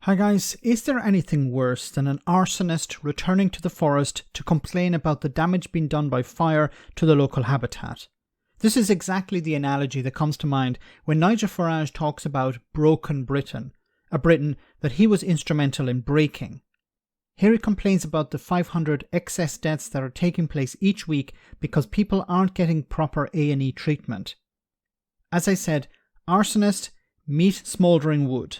Hi guys, is there anything worse than an arsonist returning to the forest to complain about the damage being done by fire to the local habitat? This is exactly the analogy that comes to mind when Nigel Farage talks about broken Britain, a Britain that he was instrumental in breaking. Here he complains about the 500 excess deaths that are taking place each week because people aren't getting proper A&E treatment. As I said, arsonist, meet smouldering wood.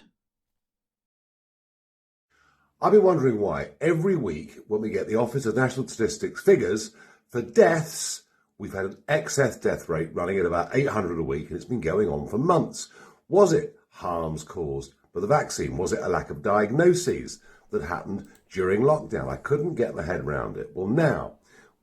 I've been wondering why every week when we get the Office of National Statistics figures for deaths, we've had an excess death rate running at about 800 a week, and it's been going on for months. Was it harms caused by the vaccine? Was it a lack of diagnoses that happened during lockdown? I couldn't get my head around it. Well, now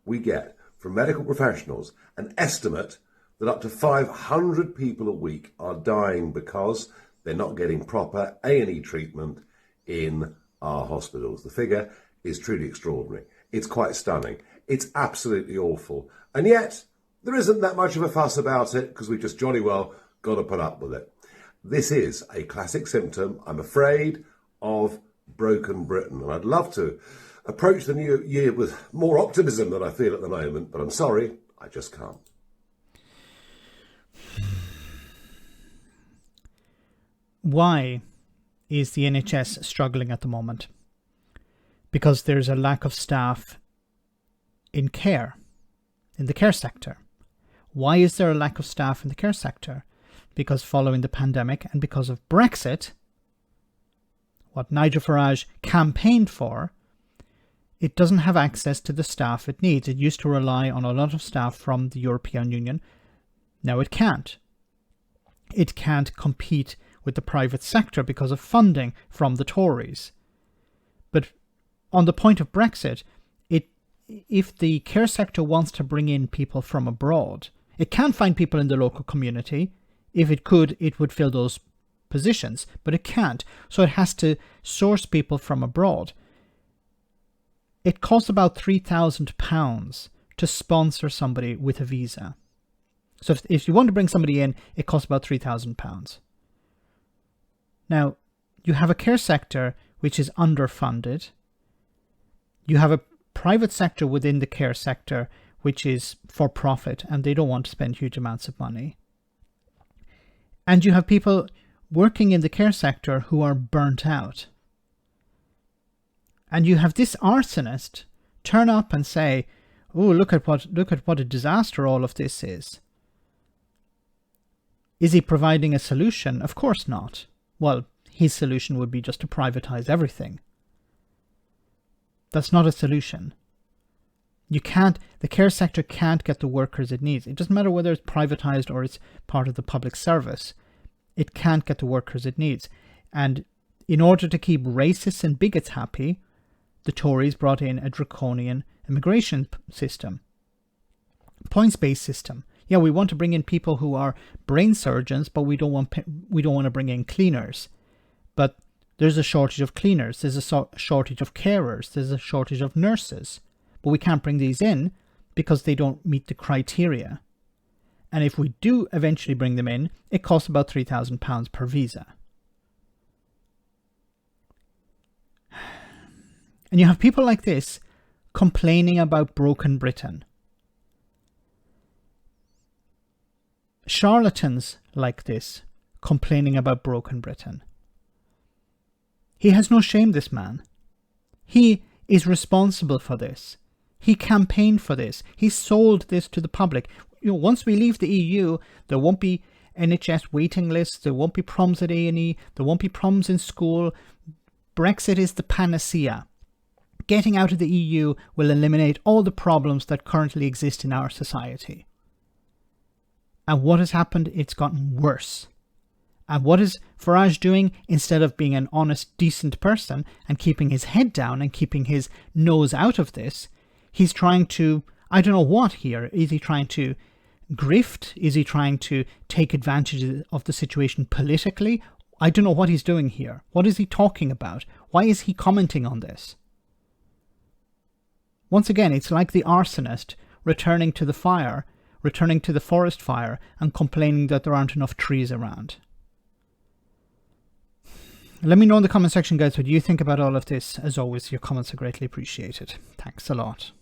we get from medical professionals an estimate that up to 500 people a week are dying because they're not getting proper A&E treatment in our hospitals. The figure is truly extraordinary. It's quite stunning. It's absolutely awful. And yet, there isn't that much of a fuss about it because we've just jolly well got to put up with it. This is a classic symptom, I'm afraid, of broken Britain. And I'd love to approach the new year with more optimism than I feel at the moment, but I'm sorry, I just can't. Why is the NHS struggling at the moment? Because there's a lack of staff in care, in the care sector. Why is there a lack of staff in the care sector? Because following the pandemic and because of Brexit, what Nigel Farage campaigned for, it doesn't have access to the staff it needs. It used to rely on a lot of staff from the European Union. Now it can't. It can't compete with the private sector because of funding from the Tories. But on the point of Brexit, if the care sector wants to bring in people from abroad, it can find people in the local community. If it could, it would fill those positions, but it can't. So it has to source people from abroad. It costs about £3,000 to sponsor somebody with a visa. So if you want to bring somebody in, it costs about £3,000. Now, you have a care sector which is underfunded. You have a private sector within the care sector which is for profit and they don't want to spend huge amounts of money. And you have people working in the care sector who are burnt out. And you have this arsonist turn up and say, "Oh, look at what a disaster all of this is." Is he providing a solution? Of course not. Well, his solution would be just to privatize everything. That's not a solution. The care sector can't get the workers it needs. It doesn't matter whether it's privatized or it's part of the public service. It can't get the workers it needs. And in order to keep racists and bigots happy, the Tories brought in a draconian immigration system. Points-based system. Yeah, we want to bring in people who are brain surgeons, but we don't want to bring in cleaners. But there's a shortage of cleaners. There's a shortage of carers. There's a shortage of nurses. But we can't bring these in because they don't meet the criteria. And if we do eventually bring them in, it costs about £3,000 per visa. And you have people like this complaining about broken Britain. Charlatans like this complaining about broken Britain. He has no shame, this man. He is responsible for this. He campaigned for this. He sold this to the public. Once we leave the EU, there won't be NHS waiting lists. There won't be problems at A&E. There won't be problems in school. Brexit is the panacea. Getting out of the EU will eliminate all the problems that currently exist in our society. And what has happened? It's gotten worse. And what is Farage doing? Instead of being an honest, decent person and keeping his head down and keeping his nose out of this, he's trying to, I don't know what here. Is he trying to grift? Is he trying to take advantage of the situation politically? I don't know what he's doing here. What is he talking about? Why is he commenting on this? Once again, it's like the arsonist returning to the fire, returning to the forest fire and complaining that there aren't enough trees around. Let me know in the comment section, guys, what you think about all of this. As always, your comments are greatly appreciated. Thanks a lot.